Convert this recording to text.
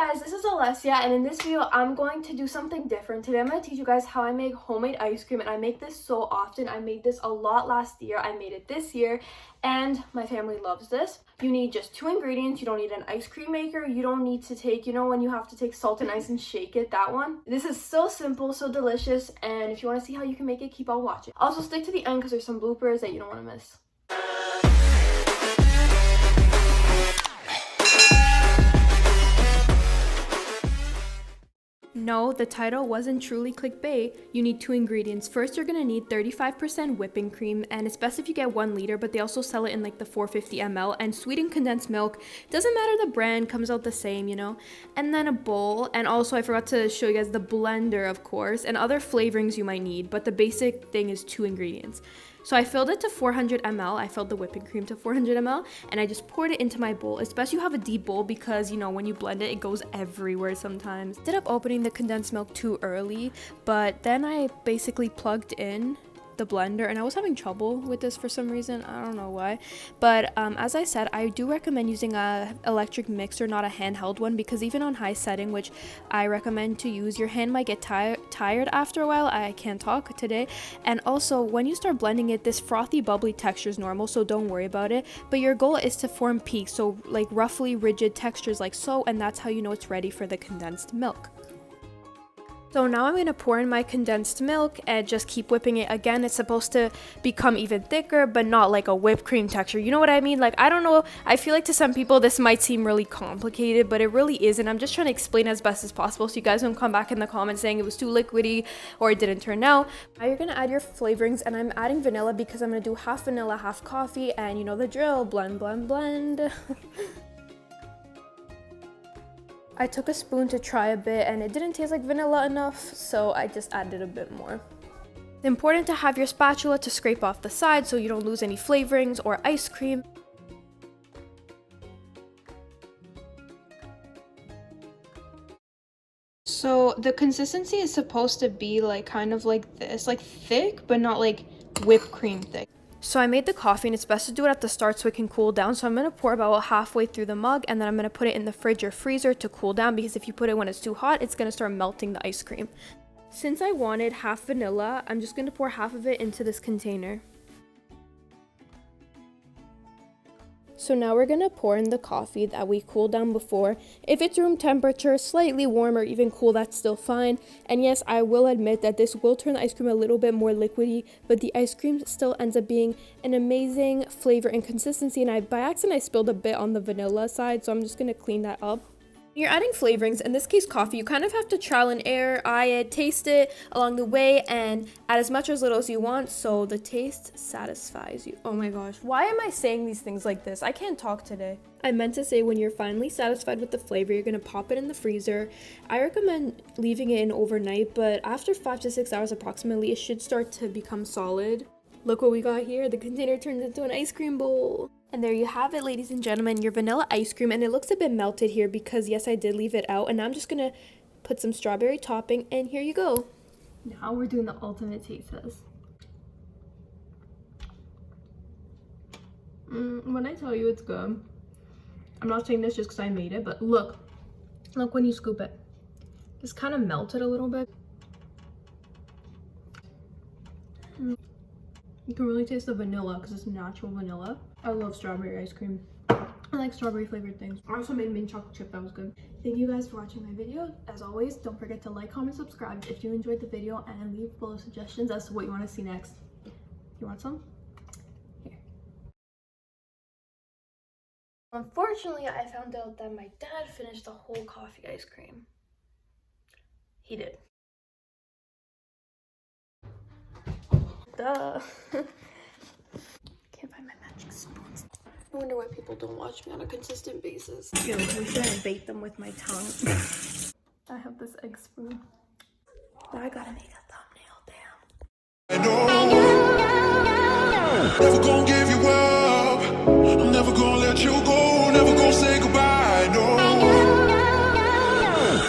guys, this is Alessia, and in this video I'm going to do something different. Today I'm going to teach you guys how I make homemade ice cream, and I make this so often. I made this a lot last year, I made it this year, and my family loves this. You need just 2 ingredients. You don't need an ice cream maker. You don't need to take, you know when you have to take salt and ice and shake it, that one. This is so simple, so delicious, and if you want to see how you can make it, keep on watching. Also stick to the end because there's some bloopers that you don't want to miss. No, the title wasn't truly clickbait. You need 2 ingredients. First, you're gonna need 35% whipping cream, and it's best if you get 1 liter, but they also sell it in like the 450 ml, and sweetened condensed milk. Doesn't matter the brand, comes out the same, you know? And then a bowl, and also I forgot to show you guys the blender, of course, and other flavorings you might need, but the basic thing is 2 ingredients. So I filled it to 400 ml, I filled the whipping cream to 400 ml, and I just poured it into my bowl. It's best you have a deep bowl because, you know, when you blend it, it goes everywhere sometimes. Ended up opening the condensed milk too early, but then I basically plugged in the blender, and I was having trouble with this for some reason. I don't know why, but as I said, I do recommend using a electric mixer, not a handheld one, because even on high setting, which I recommend to use, your hand might get tired after a while. I can't talk today. And also, when you start blending it, this frothy bubbly texture is normal, so don't worry about it, but your goal is to form peaks, so like roughly rigid textures like so, and that's how you know it's ready for the condensed milk. So now I'm going to pour in my condensed milk and just keep whipping it. Again, it's supposed to become even thicker, but not like a whipped cream texture. You know what I mean? Like, I don't know. I feel like to some people this might seem really complicated, but it really isn't. I'm just trying to explain as best as possible so you guys don't come back in the comments saying it was too liquidy or it didn't turn out. Now you're going to add your flavorings, and I'm adding vanilla because I'm going to do half vanilla, half coffee, and you know the drill. Blend, blend, blend. I took a spoon to try a bit and it didn't taste like vanilla enough, so I just added a bit more. It's important to have your spatula to scrape off the sides so you don't lose any flavorings or ice cream. So the consistency is supposed to be like kind of like this, like thick, but not like whipped cream thick. So I made the coffee, and it's best to do it at the start so it can cool down. So I'm going to pour about halfway through the mug, and then I'm going to put it in the fridge or freezer to cool down, because if you put it when it's too hot, it's going to start melting the ice cream. Since I wanted half vanilla, I'm just going to pour half of it into this container. So now we're going to pour in the coffee that we cooled down before. If it's room temperature, slightly warm or even cool, that's still fine. And yes, I will admit that this will turn the ice cream a little bit more liquidy, but the ice cream still ends up being an amazing flavor and consistency. And by accident, I spilled a bit on the vanilla side, so I'm just going to clean that up. When you're adding flavorings, in this case coffee, you kind of have to trial and error, eye it, taste it along the way, and add as much or as little as you want so the taste satisfies you. Oh my gosh, why am I saying these things like this? I can't talk today. I meant to say when you're finally satisfied with the flavor, you're going to pop it in the freezer. I recommend leaving it in overnight, but after 5 to 6 hours approximately, it should start to become solid. Look what we got here. The container turns into an ice cream bowl. And there you have it, ladies and gentlemen, your vanilla ice cream. And it looks a bit melted here because, yes, I did leave it out. And now I'm just going to put some strawberry topping, and here you go. Now we're doing the ultimate taste test. When I tell you it's good, I'm not saying this just because I made it, but look when you scoop it. It's kind of melted a little bit. You can really taste the vanilla because it's natural vanilla. I love strawberry ice cream. I like strawberry flavored things. I also made mint chocolate chip, that was good. Thank you guys for watching my video. As always, don't forget to like, comment, subscribe if you enjoyed the video, and leave below suggestions as to what you want to see next. You want some? Here. Unfortunately, I found out that my dad finished the whole coffee ice cream. He did. Duh. Can't find my magic spoons. I wonder why people don't watch me on a consistent basis. Yo, we shouldn't bait them with my tongue. I have this egg spoon. Now I gotta make a thumbnail, damn.